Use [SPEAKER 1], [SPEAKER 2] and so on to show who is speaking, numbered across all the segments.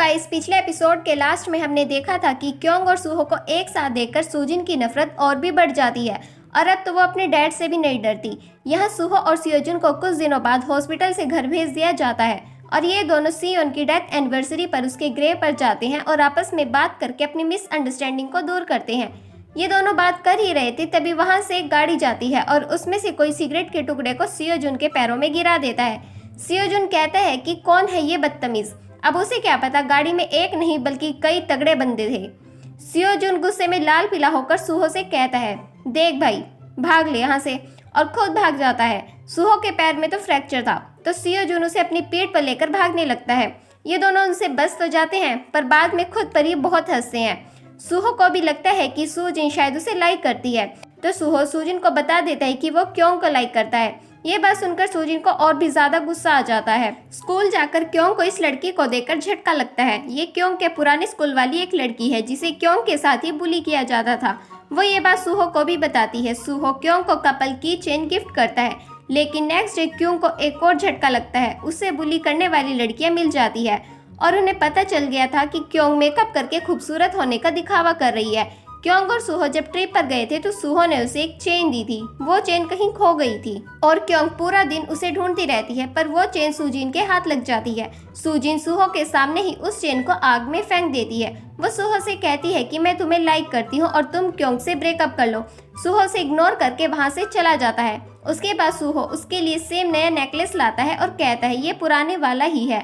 [SPEAKER 1] Guys, पिछले episode के last में हमने देखा था कि क्योंग और सूहो को एक साथ देखकर सूजिन की नफरत और भी बढ़ जाती है और अब तो वो अपने डैड से भी नहीं डरती। यहाँ सूहो और सियोजुन को कुछ दिनों बाद हॉस्पिटल से घर भेज दिया जाता है और ये दोनों सियोन की डेथ एनिवर्सरी पर उसके ग्रेव पर जाते हैं और आपस में बात करके अपनी मिसअंडरस्टैंडिंग को दूर करते हैं। ये दोनों बात कर ही रहे थे तभी वहाँ से एक गाड़ी जाती है और उसमें से कोई सिगरेट के टुकड़े को सियोजुन के पैरों में गिरा देता है। सियोजुन कहता है कि कौन है ये बदतमीज। अब उसे क्या पता गाड़ी में एक नहीं बल्कि कई तगड़े बंदे थे। सियोजुन गुस्से में लाल पीला होकर सूहो से कहता है, देख भाई, भाग ले यहाँ से, और खुद भाग जाता है। सूहो के पैर में तो फ्रैक्चर था तो सियोजुन उसे अपनी पीठ पर लेकर भागने लगता है। ये दोनों उनसे बच तो जाते हैं पर बाद में खुद पर ही बहुत हंसते हैं। सूहो को भी लगता है कि सूजिन शायद उसे लाइक करती है तो सूहो सूजिन को बता देता है कि वो क्यों को लाइक करता है। ये बात सुनकर सूजिन को और भी ज्यादा गुस्सा आ जाता है। स्कूल जाकर क्यों को इस लड़की को देखकर झटका लगता है। ये क्यों के पुराने स्कूल वाली एक लड़की है जिसे क्यों के साथ ही बुली किया जाता था। वो ये बात सूहो को भी बताती है। सूहो क्यों को कपल की चेन गिफ्ट करता है लेकिन नेक्स्ट डे क्यों को एक और झटका लगता है। उससे बुली करने वाली लड़कियां मिल जाती है और उन्हें पता चल गया था कि क्यों मेकअप करके खूबसूरत होने का दिखावा कर रही है। क्योंग और सूहो जब ट्रिप पर गए थे तो सूहो ने उसे एक चेन दी थी। वो चेन कहीं खो गई थी और क्योंग पूरा दिन उसे ढूंढती रहती है पर वो चेन सूजिन के हाथ लग जाती है। सूजिन सूहो के सामने ही उस चेन को आग में फेंक देती है। वो सूहो से कहती है कि मैं तुम्हें लाइक करती हूँ और तुम क्योंग से ब्रेकअप कर लो। सूहो से इग्नोर करके वहाँ से चला जाता है। उसके बाद सूहो उसके लिए सेम नया नेकलेस लाता है और कहता है ये पुराने वाला ही है।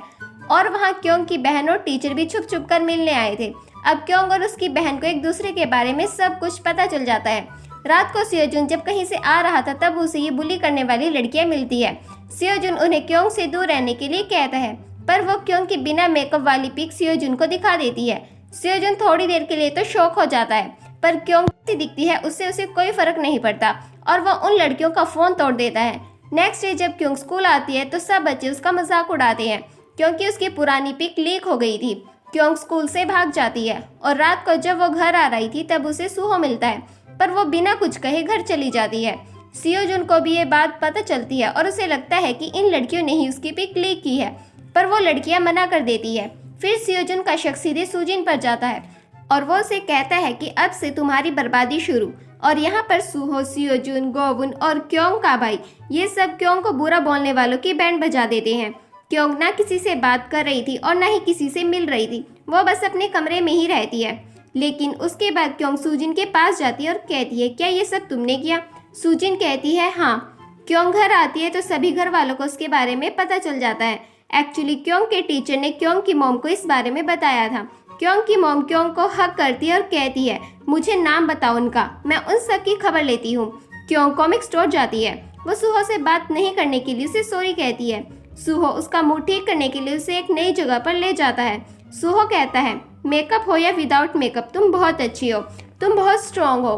[SPEAKER 1] और वहाँ क्योंग की बहन और टीचर भी छुप छुप कर मिलने आए थे। अब क्योंग और उसकी बहन को एक दूसरे के बारे में सब कुछ पता चल जाता है। रात को सियोजुन जब कहीं से आ रहा था तब उसे ये बुली करने वाली लड़कियां मिलती है। सियोजुन उन्हें क्योंग से दूर रहने के लिए कहता है पर वो क्योंग की बिना मेकअप वाली पिक सियोजुन को दिखा देती है। सियोजुन थोड़ी देर के लिए तो शॉक हो जाता है पर क्योंग कैसी दिखती है उससे उसे कोई फर्क नहीं पड़ता और वह उन लड़कियों का फोन तोड़ देता है। नेक्स्ट डे जब क्योंग स्कूल आती है तो सब बच्चे उसका मजाक उड़ाते हैं क्योंकि उसकी पुरानी पिक लीक हो गई थी। क्योंग स्कूल से भाग जाती है और रात को जब वो घर आ रही थी तब उसे सूहो मिलता है पर वो बिना कुछ कहे घर चली जाती है। सियोजुन को भी ये बात पता चलती है और उसे लगता है कि इन लड़कियों ने ही उसकी पिक लीक की है पर वो लड़कियां मना कर देती है। फिर सियोजुन का शक सीधे सूजिन पर जाता है और वो उसे कहता है कि अब से तुम्हारी बर्बादी शुरू। और यहाँ पर सूहो, सियोजुन, गोवुन और क्योंग का भाई ये सब क्योंग को बुरा बोलने वालों की बैंड बजा देते हैं। क्योंग ना किसी से बात कर रही थी और ना ही किसी से मिल रही थी। वो बस अपने कमरे में ही रहती है। लेकिन उसके बाद क्योंग सूजिन के पास जाती है और कहती है क्या ये सब तुमने किया। सूजिन कहती है हाँ। क्योंग घर आती है तो सभी घर वालों को उसके बारे में पता चल जाता है। एक्चुअली क्योंग के टीचर ने क्योंग की मॉम को इस बारे में बताया था। क्योंग की मॉम क्योंग को हक करती है और कहती है मुझे नाम बताओ उनका, मैं उन सब की खबर लेती हूँ। क्योंग कॉमिक स्टोर जाती है। वो सूहो से बात नहीं करने के लिए उसे सॉरी कहती है। सूहो उसका मूड ठीक करने के लिए उसे एक नई जगह पर ले जाता है। सूहो कहता है मेकअप हो या विदाउट मेकअप तुम बहुत अच्छी हो, तुम बहुत स्ट्रॉन्ग हो।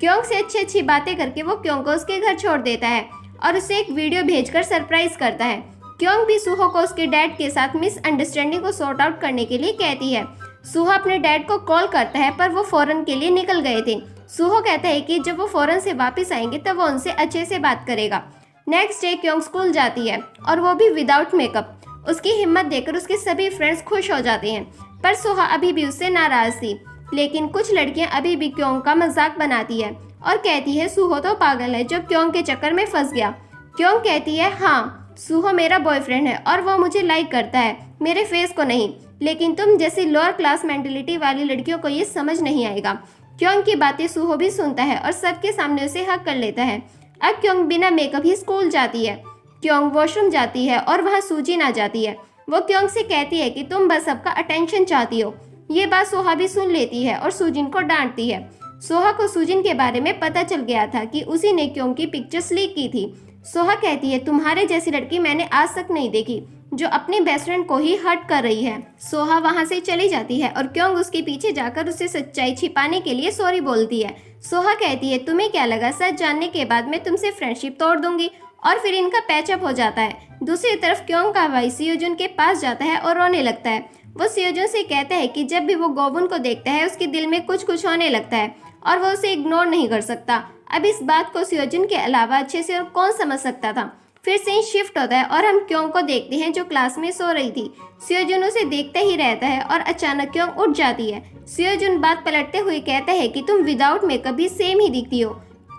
[SPEAKER 1] क्योंग से अच्छी अच्छी बातें करके वो क्योंग को उसके घर छोड़ देता है और उसे एक वीडियो भेजकर सरप्राइज करता है। क्योंग भी सूहो को उसके डैड के साथ मिसअंडरस्टैंडिंग को सॉर्ट आउट करने के लिए कहती है। सूहो अपने डैड को कॉल करता है पर वो फॉरेन के लिए निकल गए थे। सूहो कहता है कि जब वो फॉरेन से वापस आएंगे तब वो उनसे अच्छे से बात करेगा। नेक्स्ट डे क्योंग स्कूल जाती है और वो भी विदाउट मेकअप। उसकी हिम्मत देखकर उसके सभी फ्रेंड्स खुश हो जाते हैं पर सूहा अभी भी उससे नाराज थी। लेकिन कुछ लड़कियां अभी भी क्योंग का मजाक बनाती है और कहती है सूहो तो पागल है जो क्योंग के चक्कर में फंस गया। क्योंग कहती है हाँ, सूहो मेरा बॉयफ्रेंड है और वो मुझे लाइक करता है, मेरे फेस को नहीं। लेकिन तुम जैसी लोअर क्लास मेंटेलिटी वाली लड़कियों को ये समझ नहीं आएगा। क्योंग की बातें सूहो भी सुनता है और सबके सामने उसे हक कर लेता है। अब क्योंग बिना मेकअप ही स्कूल जाती है। क्योंग वॉशरूम जाती है और वहाँ सूजिन आ जाती है। वो क्योंग से कहती है कि तुम बस सबका अटेंशन चाहती हो। ये बात सोहा भी सुन लेती है और सूजिन को डांटती है। सोहा को सूजिन के बारे में पता चल गया था कि उसी ने क्योंग की पिक्चर्स लीक की थी। सोहा कहती है तुम्हारे जैसी लड़की मैंने आज तक नहीं देखी जो अपने बेस्ट फ्रेंड को ही हर्ट कर रही है। सोहा वहाँ से चली जाती है और क्योंग उसके पीछे जाकर उसे सच्चाई छिपाने के लिए सॉरी बोलती है। सोहा कहती है तुम्हें क्या लगा सच जानने के बाद मैं तुमसे फ्रेंडशिप तोड़ दूंगी, और फिर इनका पैचअप हो जाता है। दूसरी तरफ क्योंग का भाई सियोजुन के पास जाता है और रोने लगता है। वो सियोजुन से कहता है कि जब भी वो गोवुन को देखता है उसके दिल में कुछ कुछ होने लगता है और वो उसे इग्नोर नहीं कर सकता। अब इस बात को सियोजुन के अलावा अच्छे से और कौन समझ सकता था। फिर सीन शिफ्ट होता है और हम क्योंग को देखते हैं जो क्लास में सो रही थी। सियोजुन उसे देखता ही रहता है और अचानक क्योंग उठ जाती है। सियोजुन बात पलटते हुए कहता है कि तुम विदाउट मेकअप भी सेम ही दिखती हो।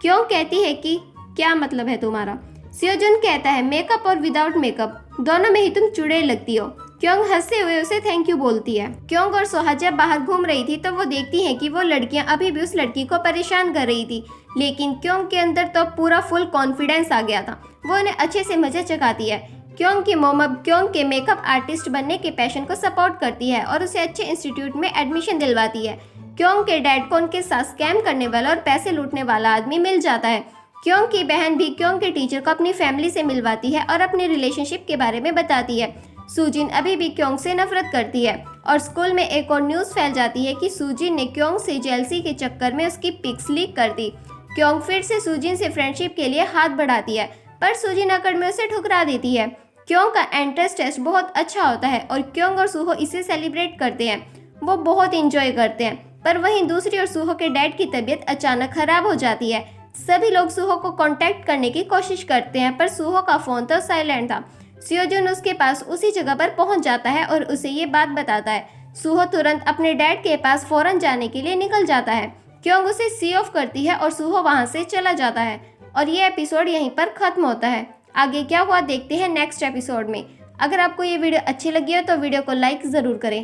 [SPEAKER 1] क्योंग कहती है कि क्या मतलब है तुम्हारा। सियोजुन कहता है मेकअप और विदाउट मेकअप दोनों में ही तुम चुड़ैल लगती हो। क्योंग हंसते हुए उसे थैंक यू बोलती है। क्योंग और सोहा जब बाहर घूम रही थी तो वो देखती है कि वो लड़कियां अभी भी उस लड़की को परेशान कर रही थी, लेकिन क्योंग के अंदर तो पूरा फुल कॉन्फिडेंस आ गया था। वो उन्हें अच्छे से मजे चखाती है। क्योंग की मोम अब क्योंग के मेकअप आर्टिस्ट बनने के पैशन को सपोर्ट करती है और उसे अच्छे इंस्टीट्यूट में एडमिशन दिलवाती है। क्योंग के डैड को उनके साथ स्कैम करने वाला और पैसे लूटने वाला आदमी मिल जाता है। क्योंग की बहन भी क्योंग के टीचर को अपनी फैमिली से मिलवाती है और अपने रिलेशनशिप के बारे में बताती है। सूजिन अभी भी क्योंग से नफरत करती है और स्कूल में एक और न्यूज़ फैल जाती है कि सूजिन ने क्योंग से जेलसी के चक्कर में उसकी पिक्स लीक कर दी। क्योंग फिर से सूजिन से फ्रेंडशिप के लिए हाथ बढ़ाती है, पर सूजिन अकड़ में उसे ठुकरा देती है। क्योंग का एंट्रेंस टेस्ट बहुत अच्छा होता है और क्योंग और सूहो इसे सेलिब्रेट करते हैं। वो बहुत इंजॉय करते हैं, पर वहीं दूसरी ओर सूहो के डैड की तबीयत अचानक खराब हो जाती है। सभी लोग सूहो को कांटेक्ट करने की कोशिश करते हैं, पर सूहो का फोन तो साइलेंट था। सियोजुन उसके पास उसी जगह पर पहुंच जाता है और उसे ये बात बताता है। सूहो तुरंत अपने डैड के पास फौरन जाने के लिए निकल जाता है। क्योंग उसे सी ऑफ करती है और सूहो वहां से चला जाता है और ये एपिसोड यहीं पर खत्म होता है। आगे क्या हुआ देखते हैं नेक्स्ट एपिसोड में। अगर आपको ये वीडियो अच्छी लगी हो तो वीडियो को लाइक ज़रूर करें।